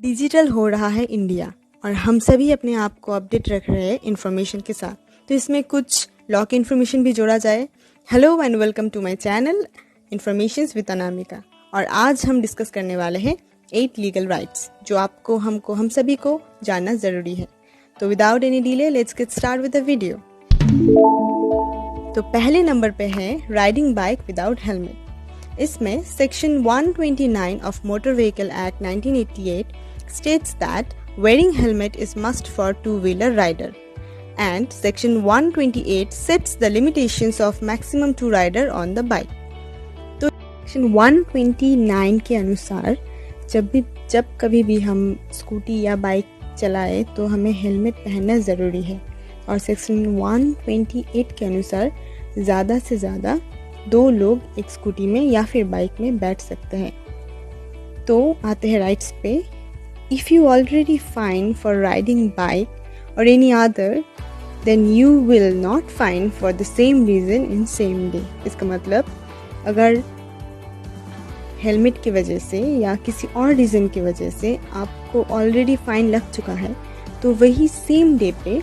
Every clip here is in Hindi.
डिजिटल हो रहा है इंडिया और हम सभी अपने आप को अपडेट रख रहे हैं इन्फॉर्मेशन के साथ, तो इसमें कुछ लॉ की इन्फॉर्मेशन भी जोड़ा जाए। Hello and welcome to my channel informations with Anamika. और आज हम डिस्कस करने वाले हैं 8 लीगल राइट्स जो आपको हम सभी को जानना ज़रूरी है। तो without any delay let's get start with the video. तो पहले नंबर पे है राइडिंग बाइक विदाउट हेलमेट। इसमें section 129 of motor vehicle act 1988 states that wearing helmet is must for two-wheeler rider, and section 128 sets the limitations of maximum two rider on the bike. तो section 129 के अनुसार जब कभी भी हम स्कूटी या बाइक चलाए तो हमें हेलमेट पहनना ज़रूरी है, और सेक्शन 128 के अनुसार ज़्यादा से ज़्यादा 2 लोग एक स्कूटी में या फिर बाइक में बैठ सकते हैं। तो आते हैं राइट्स पे। If you already fined for riding bike or any other, then you will not fine for the same reason in same day. इसका मतलब अगर हेलमेट की वजह से या किसी और रीज़न की वजह से आपको ऑलरेडी फाइन लग चुका है, तो वही सेम डे पे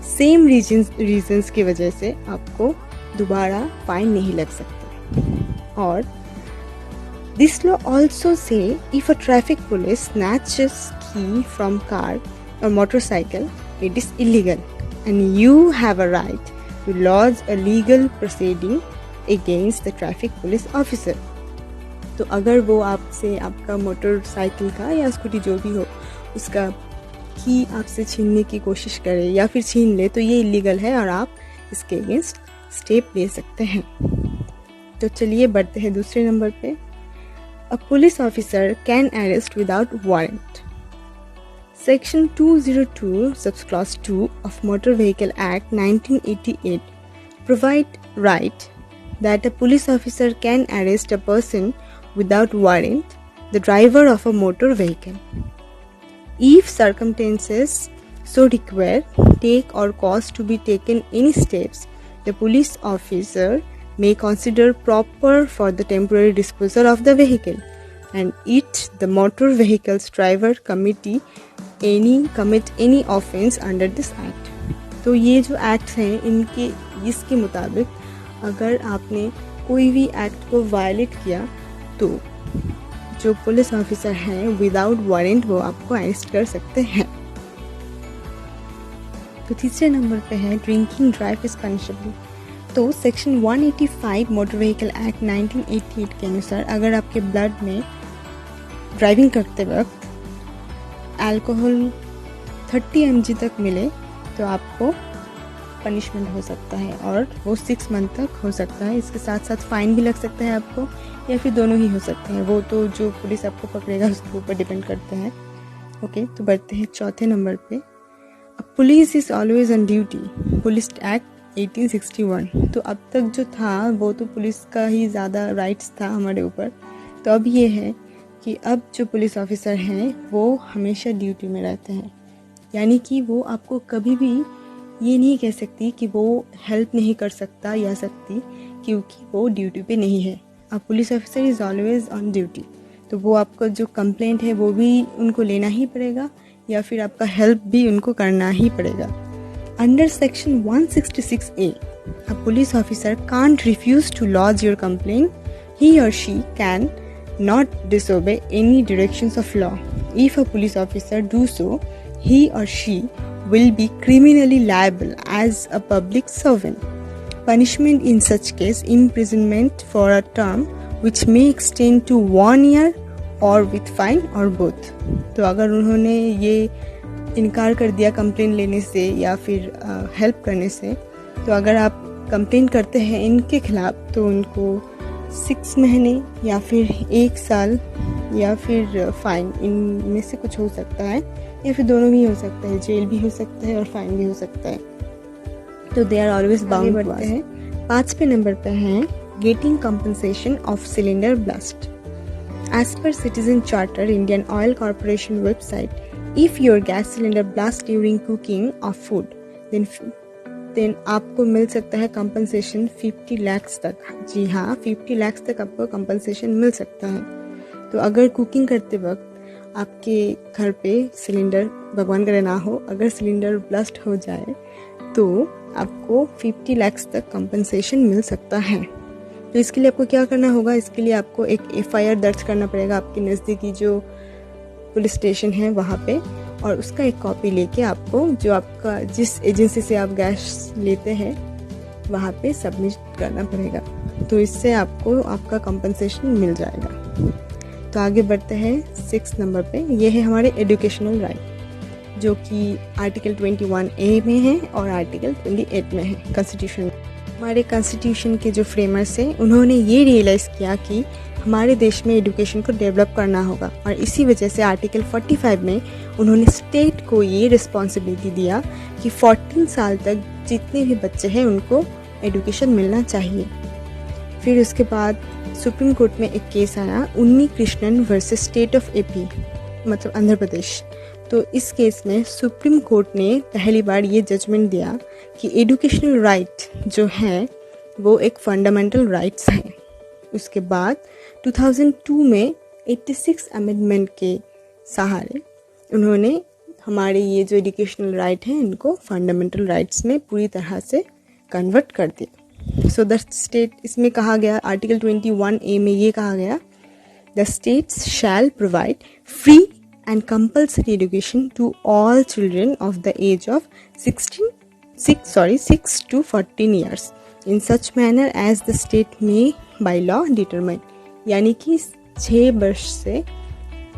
सेम रीजंस की वजह से आपको दोबारा फाइन नहीं लग सकता। और this law also say if a traffic police snatches key from car or motorcycle, it is illegal and you have a right to lodge a legal proceeding against the traffic police officer. तो अगर वो आपसे आपका मोटरसाइकिल का या स्कूटी जो भी हो उसका की आपसे छीनने की कोशिश करे या फिर छीन ले, तो ये इलीगल है और आप इसके अगेंस्ट स्टेप ले सकते हैं। तो चलिए बढ़ते हैं दूसरे नंबर पे। A police officer can arrest without warrant. Section 202 subclause 2 of Motor Vehicle Act 1988 provide right that a police officer can arrest a person without warrant, the driver of a motor vehicle, if circumstances so require, take or cause to be taken any steps the police officer may consider proper for the temporary disposal of the vehicle, and it the motor vehicles driver commit any offense under this act. तो ये जो एक्ट हैं इसके मुताबिक अगर आपने कोई भी एक्ट को वायलेट किया तो जो पुलिस ऑफिसर हैं विदाउट वारंट वो आपको अरेस्ट कर सकते हैं। तो तीसरे नंबर पे है ड्रिंकिंग ड्राइव इज पनिशेबल। तो सेक्शन 185 मोटर व्हीकल एक्ट 1988 के अनुसार अगर आपके ब्लड में ड्राइविंग करते वक्त अल्कोहल 30 mg तक मिले तो आपको पनिशमेंट हो सकता है, और वो 6 मंथ तक हो सकता है। इसके साथ साथ फाइन भी लग सकता है आपको, या फिर दोनों ही हो सकते हैं। वो तो जो पुलिस आपको पकड़ेगा उसके ऊपर डिपेंड करते हैं। ओके, तो बढ़ते हैं चौथे नंबर पे। Police is always on duty, police act 1861। तो अब तक जो था वो तो पुलिस का ही ज़्यादा राइट्स था हमारे ऊपर। तो अब ये है कि अब जो पुलिस ऑफिसर हैं वो हमेशा ड्यूटी में रहते हैं, यानी कि वो आपको कभी भी ये नहीं कह सकती कि वो हेल्प नहीं कर सकता या सकती क्योंकि वो ड्यूटी पे नहीं है। अब police officer is always on duty, तो वो आपका जो कंप्लेंट है वो भी उनको लेना ही पड़ेगा या फिर आपका हेल्प भी उनको करना ही पड़ेगा। Under section 166A, a police officer can't refuse to lodge your complaint. He or she can not disobey any directions of law. If a police officer do so, he or she will be criminally liable as a public servant. Punishment in such case imprisonment for a term which may extend to 1 year or with fine or both. तो अगर उन्होंने ये इनकार कर दिया कंप्लेंट लेने से या फिर हेल्प करने से, तो अगर आप कंप्लेंट करते हैं इनके खिलाफ तो उनको 6 महीने या फिर 1 साल या फिर फाइन, इनमें से कुछ हो सकता है या फिर दोनों भी हो सकता है। जेल भी हो सकता है और फाइन भी हो सकता है। तो दे आर ऑलवेज बाउंड बढ़ते हैं। 5वें नंबर पे हैं getting compensation of cylinder blast. As per citizen charter Indian Oil Corporation website, if your gas cylinder blast during cooking of food then आपको मिल सकता है कंपनसेशन 50 लाख तक। जी हाँ, 50 लाख तक आपको कंपनसेशन मिल सकता है। तो अगर कुकिंग करते वक्त आपके घर पे सिलेंडर, भगवान करे ना हो, अगर सिलेंडर ब्लास्ट हो जाए तो आपको 50 लाख तक कंपनसेशन मिल सकता है। तो इसके लिए आपको क्या करना होगा, इसके लिए आपको एक FIR दर्ज करना पड़ेगा आपके नज़दीकी जो पुलिस स्टेशन है वहाँ पे, और उसका एक कॉपी लेके आपको जो आपका जिस एजेंसी से आप गैस लेते हैं वहाँ पे सबमिट करना पड़ेगा। तो इससे आपको आपका कंपनसेशन मिल जाएगा। तो आगे बढ़ते हैं 6 नंबर पे। ये है हमारे एजुकेशनल राइट, जो कि आर्टिकल 21A में है और आर्टिकल 28 में है कॉन्स्टिट्यूशन में। हमारे कॉन्स्टिट्यूशन के जो फ्रेमर्स हैं उन्होंने ये रियलाइज़ किया कि हमारे देश में एजुकेशन को डेवलप करना होगा, और इसी वजह से आर्टिकल 45 में उन्होंने स्टेट को ये रिस्पॉन्सिबिलिटी दिया कि 14 साल तक जितने भी बच्चे हैं उनको एजुकेशन मिलना चाहिए। फिर उसके बाद सुप्रीम कोर्ट में एक केस आया, उन्नी Krishnan versus state of AP, मतलब आंध्र प्रदेश। तो इस केस में सुप्रीम कोर्ट ने पहली बार ये जजमेंट दिया कि एजुकेशनल राइट जो है वो एक फंडामेंटल राइट्स है। उसके बाद 2002 में 86 अमेंडमेंट के सहारे उन्होंने हमारे ये जो एजुकेशनल राइट हैं इनको फंडामेंटल राइट्स में पूरी तरह से कन्वर्ट कर दिया। सो द स्टेट, इसमें कहा गया आर्टिकल 21A में ये कहा गया, the states shell provide free and compulsory education to all children of the age of 6 to 14 years in such manner as the state may by law determine। यानी कि 6 वर्ष से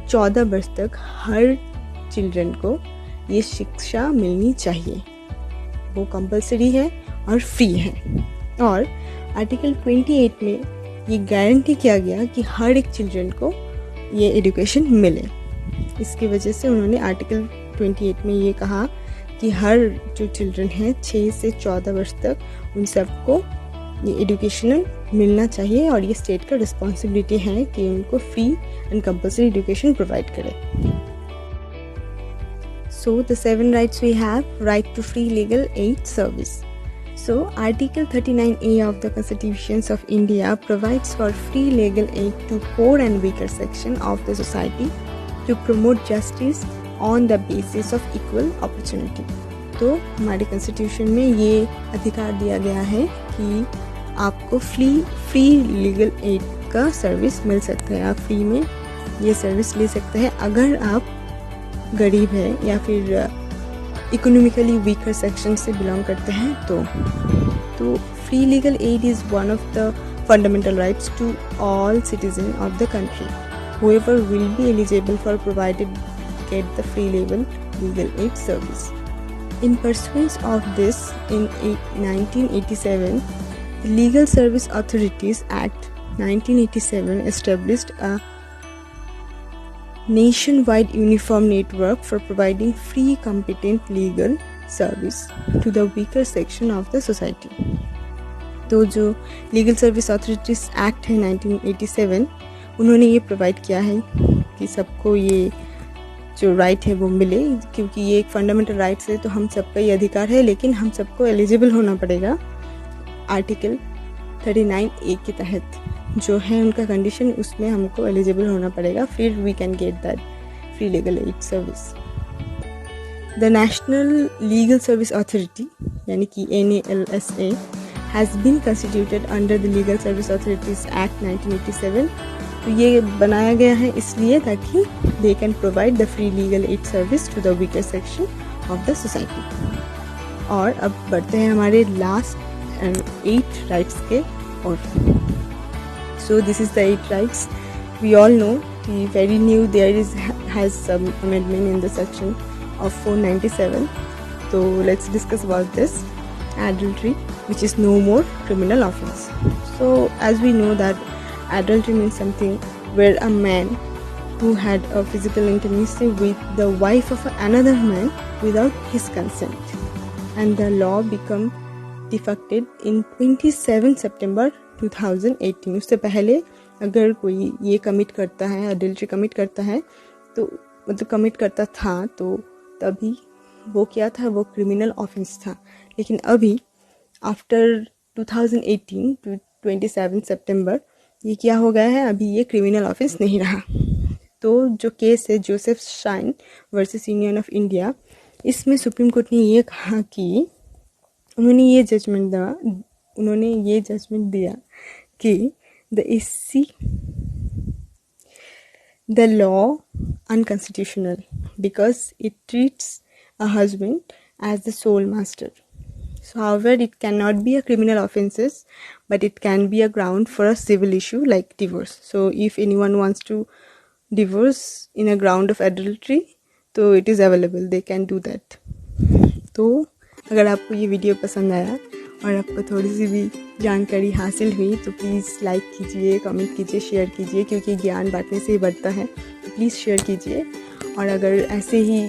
14 वर्ष तक हर चिल्ड्रन को ये शिक्षा मिलनी चाहिए, वो कंपलसरी है और फ्री है। और आर्टिकल 28 में ये गारंटी किया गया कि हर एक चिल्ड्रन को ये एजुकेशन मिले। इसकी वजह से उन्होंने आर्टिकल 28 में ये कहा कि हर जो चिल्ड्रन हैं 6 से 14 वर्ष तक उन सबको ये एजुकेशन मिलना चाहिए, और ये स्टेट का रिस्पॉन्सिबिलिटी है कि उनको free and compulsory education provide करे। So the 7 rights we have, right to free legal aid service. So, Article 39A of the Constitution of India provides for free legal aid to poor and weaker section of the society to promote justice on the basis of equal opportunity। तो हमारे कॉन्स्टिट्यूशन में ये अधिकार दिया गया है कि आपको फ्री लीगल एड का सर्विस मिल सकता है, आप फ्री में ये सर्विस ले सकते हैं अगर आप गरीब हैं या फिर इकोनॉमिकली वीकर सेक्शन से बिलोंग करते हैं। तो free legal aid is one of the fundamental rights to all citizen of the country. Whoever will be eligible for provided get the free legal aid service. In pursuance of this, in 1987, the Legal Service Authorities Act 1987 established a nationwide uniform network for providing free competent legal service to the weaker section of the society। तो जो लीगल सर्विस अथॉरिटीज एक्ट है 1987, उन्होंने ये प्रोवाइड किया है कि सबको ये जो राइट है वो मिले, क्योंकि ये एक फंडामेंटल राइट्स है तो हम सबका ये अधिकार है, लेकिन हम सबको एलिजिबल होना पड़ेगा आर्टिकल 39A के तहत जो है उनका कंडीशन, उसमें हमको एलिजिबल होना पड़ेगा, फिर we can get that free legal aid service. The National Legal Service Authority यानी कि NALSA has been constituted under the Legal Service Authorities Act 1987। तो ये बनाया गया है इसलिए ताकि they can provide the free legal aid service to the weaker section of the society। और अब बढ़ते हैं हमारे लास्ट 8 rights के और। So this is the 8 rights। We all know कि very new there has some amendment in the section of 497। So let's discuss about this। Adultery, which is no more criminal offense। So as we know that adultery means something where a man who had a physical intimacy with the wife of another man without his consent, and the law became defected in 27 September 2018। उससे पहले अगर कोई ये कमिट करता है, अडल्ट्री कमिट करता है, तो मतलब कमिट करता था तो तभी वो क्या था, वो क्रिमिनल ऑफेंस था। लेकिन अभी आफ्टर 2018 टू 27 सितंबर ये क्या हो गया है, अभी ये क्रिमिनल ऑफेंस नहीं रहा। तो जो केस है Joseph shine versus union of India, इसमें सुप्रीम कोर्ट ने ये कहा कि उन्होंने ये जजमेंट दिया कि the law unconstitutional because it treats a husband as the sole master. So however, it cannot be a criminal offenses, but it can be a ground for a civil issue like divorce. So if anyone wants to divorce in a ground of adultery, so it is available, they can do that. तो अगर आपको ये वीडियो पसंद आया और आपको थोड़ी सी भी जानकारी हासिल हुई तो प्लीज़ लाइक कीजिए, कमेंट कीजिए, शेयर कीजिए, क्योंकि ज्ञान बांटने से ही बढ़ता है। तो प्लीज़ शेयर कीजिए, और अगर ऐसे ही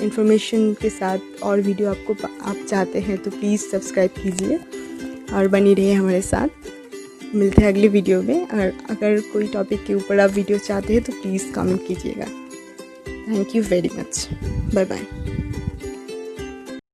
इन्फॉर्मेशन के साथ और वीडियो आप चाहते हैं तो प्लीज़ सब्सक्राइब कीजिए और बनी रहिए हमारे साथ। मिलते हैं अगले वीडियो में, और अगर कोई टॉपिक के ऊपर आप वीडियो चाहते हैं तो प्लीज़ कमेंट कीजिएगा। Thank you very much. Bye bye.